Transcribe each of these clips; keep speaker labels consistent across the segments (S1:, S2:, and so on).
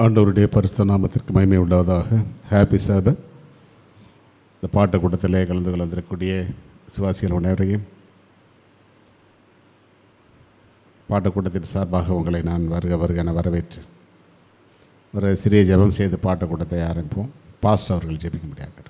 S1: ஆண்டவருடைய பரிசுத்த நாமத்திற்கு மகிமை உண்டாவதாக. ஹாப்பி சாபத். இந்த பாட்டு கூட்டத்திலே கலந்து கொண்டிருக்கக்கூடிய விசுவாசிகள் அனைவரையும் பாட்டு கூட்டத்தின் சார்பாக உங்களை நான் வருக என வரவேற்று ஒரு சிறிய ஜெபம் செய்து பாட்டு கூட்டத்தை ஆரம்பிப்போம். பாஸ்டர் அவர்கள் ஜெபிக்க முடியாது.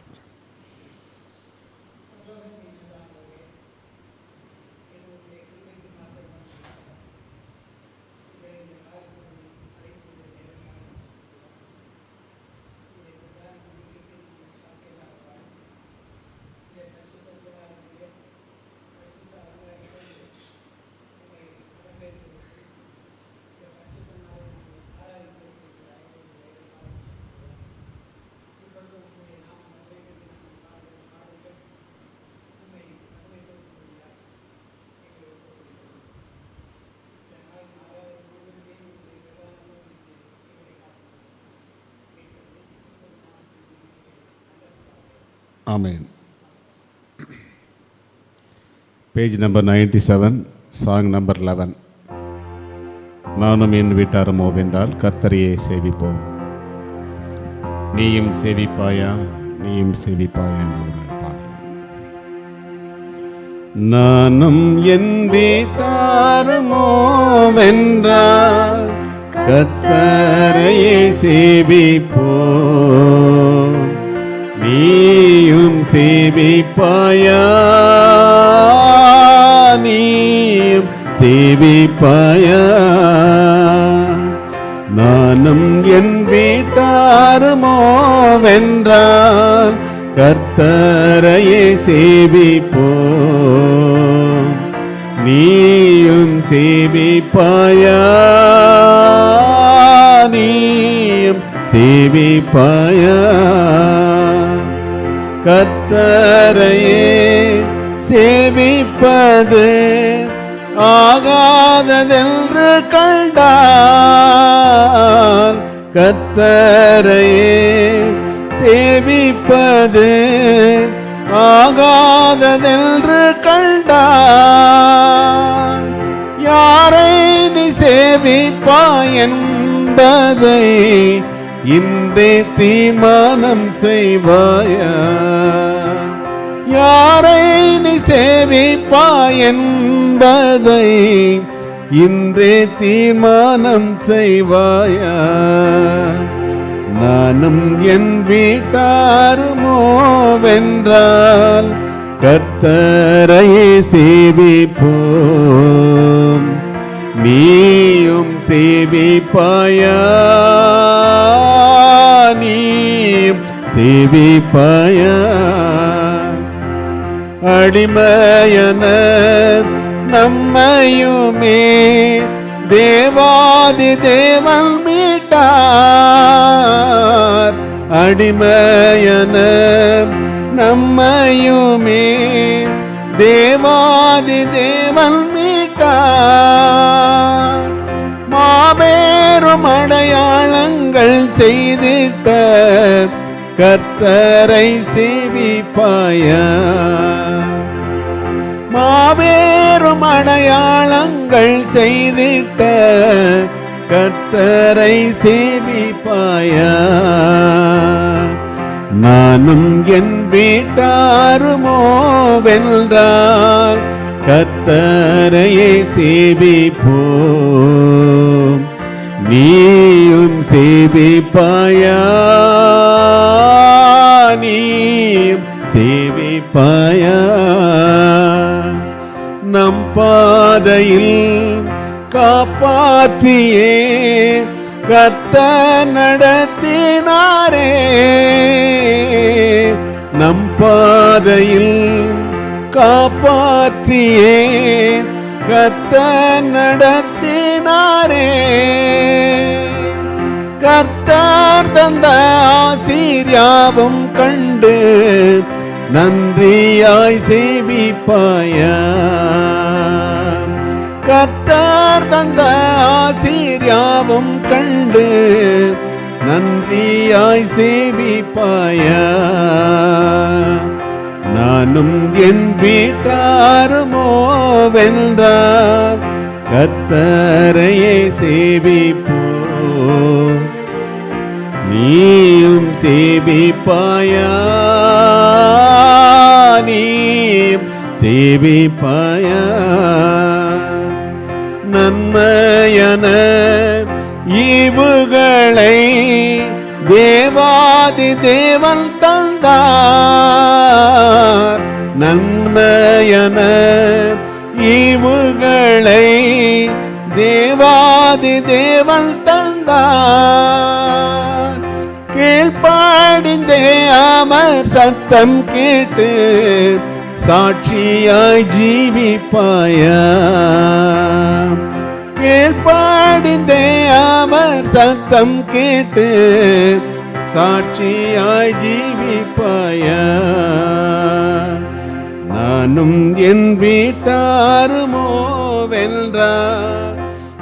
S1: Amen. Page number 97, song number 11. நானும் என் வீட்டாரும் ஓவென்றால் கர்த்தரையே சேவிப்போம். நீயும் சேவிப்பாயா, நீயும் சேவிப்பாயா என்ற ஒரு பாடல். நானும் என் வீட்டாரும் ஓவென்றால் கர்த்தரையே சேவிப்போம். நீயும் சேவிப்பாயா, நீயும் சேவிப்பாயா. நானும் என் வீட்டாருமோவென்றால் கர்த்தரையே சேவிப்போம். நீயும் சேவிப்பாயா, நீயும் சேவிப்பாயா. கர்த்தரையே சேவிப்பது ஆகாததென்று கண்டால், கர்த்தரையே சேவிப்பது ஆகாததென்று கண்டால், யாரை நீ சேவிப்பாய் என்பதை இன்றே தீர்மானம் செய்வாயா. யாரை நீ சேவிப்பாய் என்பதை இன்றே தீர்மானம் செய்வாயா. நானும் என் வீட்டாருமோவென்றால் கர்த்தரையே சேவிப்போம். நீயும் சேவிப்பாயா, நீயும் சேவிப்பாயா. அடிமையான நம்மையுமே தேவாதி தேவன் மீட்டார். அடிமையான நம்மையுமே தேவாதி தேவன் மீட்டார். மாபெரும் அடையாளங்கள் செய்திட்ட கர்த்தரை சேவிப்பாயா. மாபெரும் அடையாளங்கள் செய்திட்ட கர்த்தரை சேவிப்பாயா. நானும் என் வீட்டாருமோவென்றால் கர்த்தரையே சேவிப்போம். நீயும் சேவிப்பாயா, நீயும் சேவிப்பாயா. நம் பாதையில் காப்பாற்றியே கர்த்தர் நடத்தினாரே. நம் பாதையில் காப்பாற்றியே கர்த்தர் நடத்தினாரே. கர்த்தர் தந்த ஆசீர்வாதம் கண்டு நன்றியாய் சேவிப்பாயா. கர்த்தர் தந்த ஆசீர்வாதம் கண்டு நன்றியாய் சேவிப்பாயா. நானும் என் வீட்டாருமோவென்றால் கர்த்தரையே சேவிப்போம். நீயும் சேவிப்பாயா, நீயும் சேவிப்பாயா. நன்மையான ஈவுகளை தேவாதி தேவன் தந்தார். நன்மையான ஈவுகளை தேவாதி தேவன் தந்தார். கீழ்ப்படிந்தே அமர் சத்தம் கேட்டு சாட்சியாய் ஜீவிப்பாயா. கீழ்ப்படிந்தே அமர் சத்தம் கேட்டு சாட்சியாய் ஜீவிப்பாயா. நானும் என் வீட்டாருமோ வென்றார்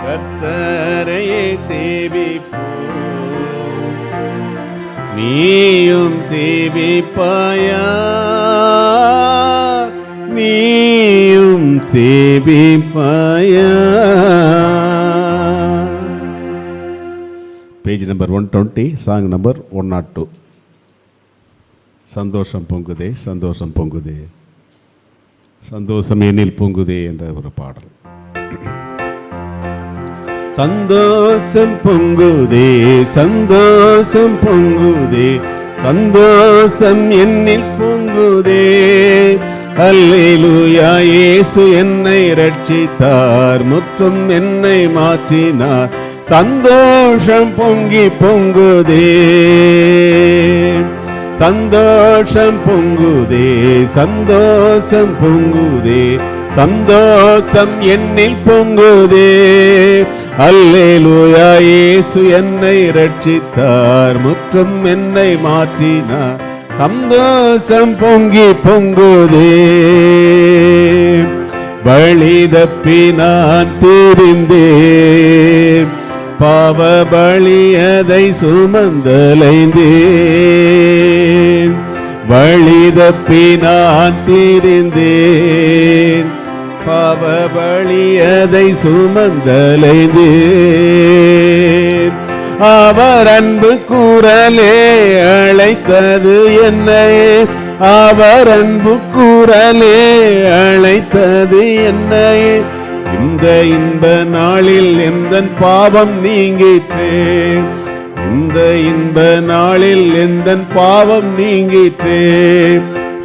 S1: கர்த்தரையே சேவிப்போம். நீயும் சேவிப்பாயா, நீயும் சேவிப்பாயா. Page number 120, song number 102. சந்தோஷம் பொங்குதே, சந்தோஷம் பொங்குதே, சந்தோஷம் என்னில் பொங்குதே என்ற ஒரு பாடல். சந்தோஷம் பொங்குதே, சந்தோஷம் பொங்குதே, சந்தோஷம் என்னில் பொங்குதே. அல்லேலூயா, இயேசு என்னை ரட்சித்தார், முற்றும் என்னை மாற்றினார். சந்தோஷம் பொங்கி பொங்குதே, சந்தோஷம் பொங்குதே, சந்தோஷம் பொங்குதே, சந்தோஷம் என்னில் பொங்குதே. அல்லேலூயா, இயேசு என்னை ரட்சித்தார், முற்றும் என்னை மாற்றினார். சந்தோஷம் பொங்கி பொங்குதே. வழி தப்பி நான் திரிந்தேன், பாவ பலியதை சுமந்தலைந்தேன். வழி தப்பி நான் திரிந்தேன், பாவ பலியதை சுமந்தலைந்தேன். அவர் அன்பு குரலே அழைத்தது என்னை, அவர் அன்பு குரலே அழைத்தது என்னை. இந்த இன்ப நாளில் எந்தன் பாவம் நீங்கிற்றே, இந்த இன்ப நாளில் எந்தன் பாவம் நீங்கிற்றே.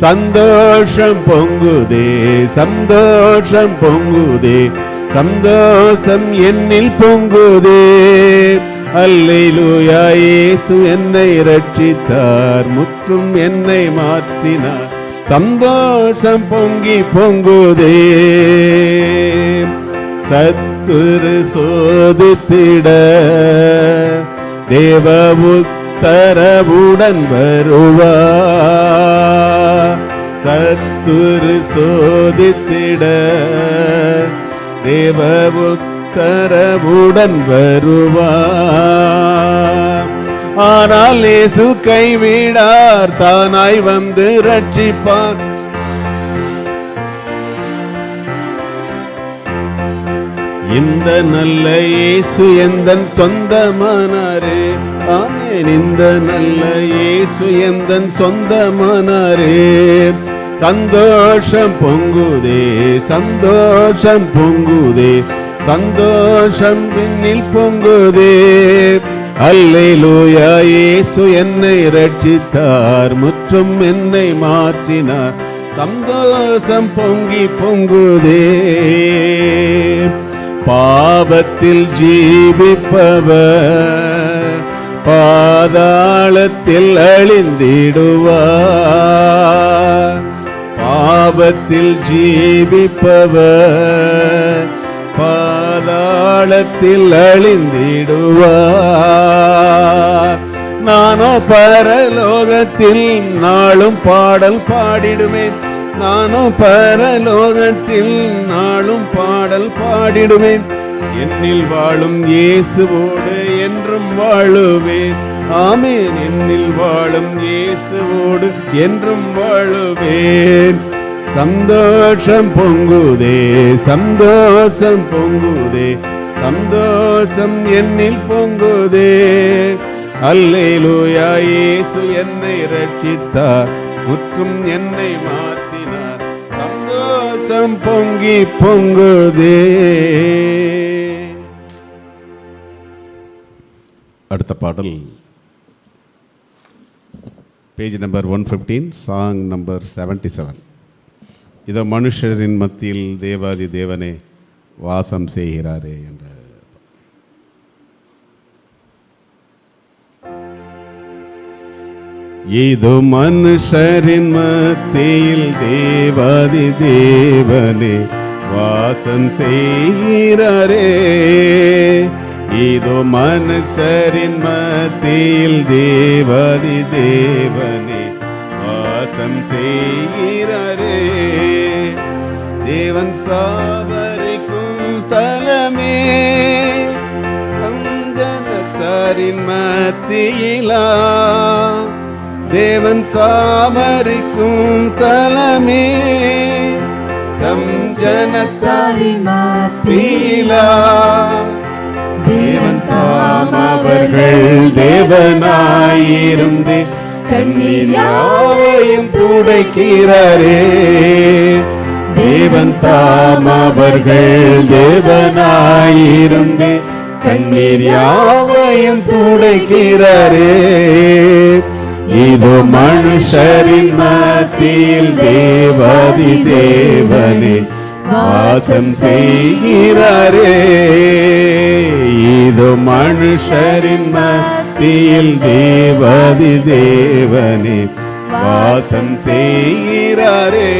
S1: சந்தோஷம் பொங்குதே, சந்தோஷம் பொங்குதே, சந்தோஷம் என்னில் பொங்குதே. அல்லேலூயா, இயேசு என்னை ரட்சித்தார், முற்றும் என்னை மாற்றினார். சந்தோஷம் பொங்கி பொங்குதே. சத்துரு சோதித்திட தேவ உத்தரவுடன் வருவார். சத்துரு சோதித்திட தேவ உத்தரவுடன் வருவார். ஆனால் இயேசு கைவிடார், தானாய் வந்து ரட்சிப்பார். இந்த நல்ல இயேசு எந்தன் சொந்தமானாரே. ஆமென். இந்த நல்ல இயேசு எந்தன் சொந்தமானாரே. சந்தோஷம் பொங்குதே, சந்தோஷம் பொங்குதே, சந்தோஷம் விண்ணில் பொங்குதே. அல்லேலூயா, இயேசு என்னை ரட்சித்தார், முற்றும் என்னை மாற்றினார். சந்தோஷம் பொங்கி பொங்குதே. பாவத்தில் ஜீவிப்பவர் பாதாளத்தில் அழிந்திடுவார். பாவத்தில் ஜீவிப்பவர் பாதாளத்தில் அழிந்திடுவார். நானோ பரலோகத்தில் நாளும் பாடல் பாடிடுவேன். நானும் பரலோகத்தில் நாளும் பாடல் பாடிடுவேன். என்னில் வாழும் இயேசுவோடு என்றும் வாழுவேன். ஆமென். என்னில் வாழும் இயேசுவோடு என்றும் வாழுவேன். சந்தோஷம் பொங்குதே, சந்தோஷம் பொங்குதே, சந்தோஷம் என்னில் பொங்குதே. அல்லேலூயா. இயேசு என்னை ரட்சித்தார், முற்றும் என்னை மாற்றினார், சந்தோஷம் பொங்கி பொங்குதே. அடுத்த பாடல் பேஜ் நம்பர் 115, சாங் நம்பர் 77. இதோ மனுஷரின் மத்தியில் தேவாதி தேவனே வாசம் செய்கிறாரே என்ற. இதோ மனுஷரின் மத்தியில் தேவாதி தேவனே வாசம் செய்கிறாரே. இதோ மனுஷரின் மத்தியில் தேவாதி தேவனே வாசம் செய்கிறாரே. தேவன் சாவரிக்கும் ஸ்தலமே ஜனத்தாரின் மத்தியிலா. தேவன் சாவரிக்கும் ஸ்தலமே தம் ஜனத்தாரின் மத்தியிலா. தேவன் தாம் அவர்கள் தேவனாயிருந்து கண்ணீர் யாவையும் துடைக்கிறாரே. தேவன் தாம் அவர்கள் தேவனாயிருந்து கண்ணீர் யாவையும் துடைக்கிறாரே. இதோ மனுஷரின் மத்தியில் தேவாதி தேவனே வாசம் செய்கிறாரே. இதோ மனுஷரின் மத்தியில் தேவாதி தேவனே வாசம் செய்கிறாரே.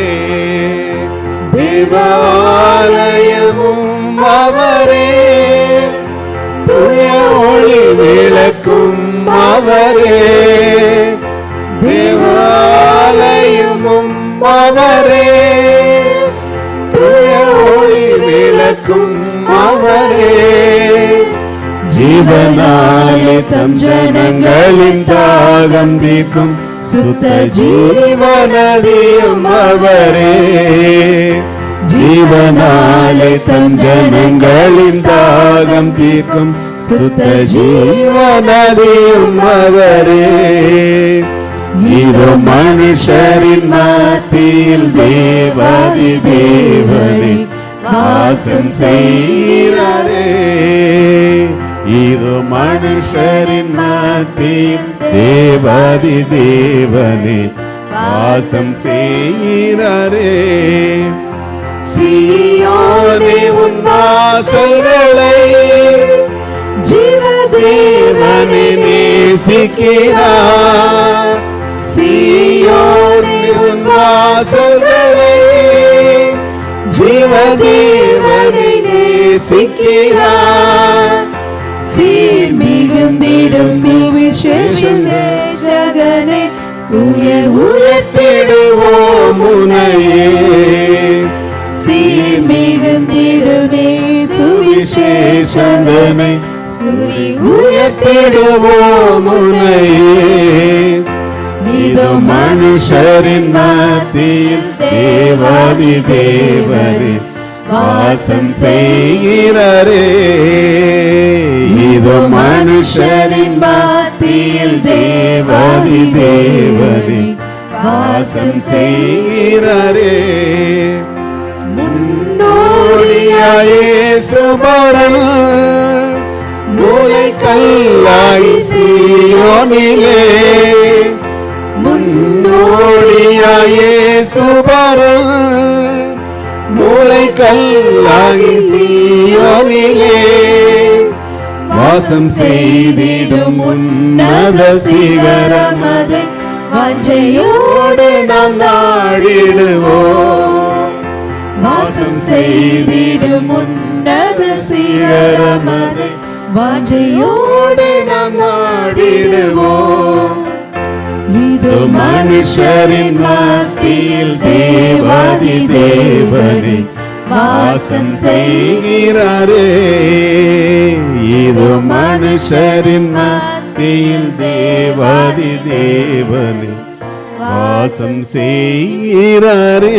S1: தேவாலயமும் அவரே, தூய ஒளி விளக்கும் அவரே. தேவாலயமும் அவரே, தூய ஒளி விளக்கும் அவரே. ஜீவனாலே தம் ஜனங்களின் தாகம் தீர்க்கும் சுத்த ஜீவநதியும் அவரே. ஜீவனாலே தம் ஜனங்களின் தாகம் தீர்க்கும் சுத்த ஜீவநதியும் அவரே. இதோ மனுஷரின் மத்தியில் தேவாதி தேவனே வாசம் செய்கிறாரே. இதோ மனுஷரின் மத்தியில் தேவாதி தேவனே வாசம் செய்கிறாரே. சீயோனே உன் வாசல்களை ஜீவதேவனே நேசிக்கிறார். சீயோனே உன் வாசல்களை ஜீவதேவனை நேசிக்கிறார். சீர் மிகுந்திடும் சுவிசேஷகனே உயர் உயர்த்திடுவோம் உன்னையே. சீர் மிகுந்திடுமே சுவிசேஷகனே உயர்த்திடுவோம் உன்னையே. இதோ மனுஷரின் மத்தியில் தேவாதி தேவனே வாசம் செய்கிறாரே. இதோ மனுஷரின் மத்தியில் தேவாதி தேவனே வாசம் செய்கிறாரே. முன்னோடியாயே சுபரன் மூலைக்கல்லாய் சீயோனிலே. முன்னோடியாயே சுபரன் மூலைக்கல்லாய் சீயோனிலே. வாசம் செய்திடும் உன்னத சிகரமதை வாஞ்சையோடு நாம் நாடிடுவோம். வாசம் செய்திடும் உன்னத சிகரமதை வாஞ்சையோடு நாம் நாடிடுவோம். இதோ மனுஷரின் மத்தியில் தேவாதி தேவனே வாசம் செய்கிறாரே. இதோ மனுஷரின் மத்தியில் தேவாதி தேவனே வாசம் செய்கிறாரே.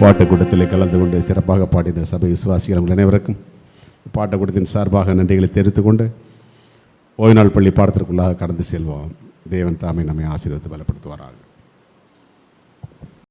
S1: பாட்டுக்கூட்டத்தில் கலந்து கொண்டு சிறப்பாக பாடின சபை விசுவாசிகள் அனைவருக்கும் பாட்டுக்கூட்டத்தின் சார்பாக நன்றிகளை தெரிவித்துக் கொண்டு ஓய்வு நாள் பள்ளி பாடத்திற்குள்ளாக கடந்து செல்வோம். தேவன் தாமே நம்மை ஆசீர்வதித்து பலப்படுத்துவாராக.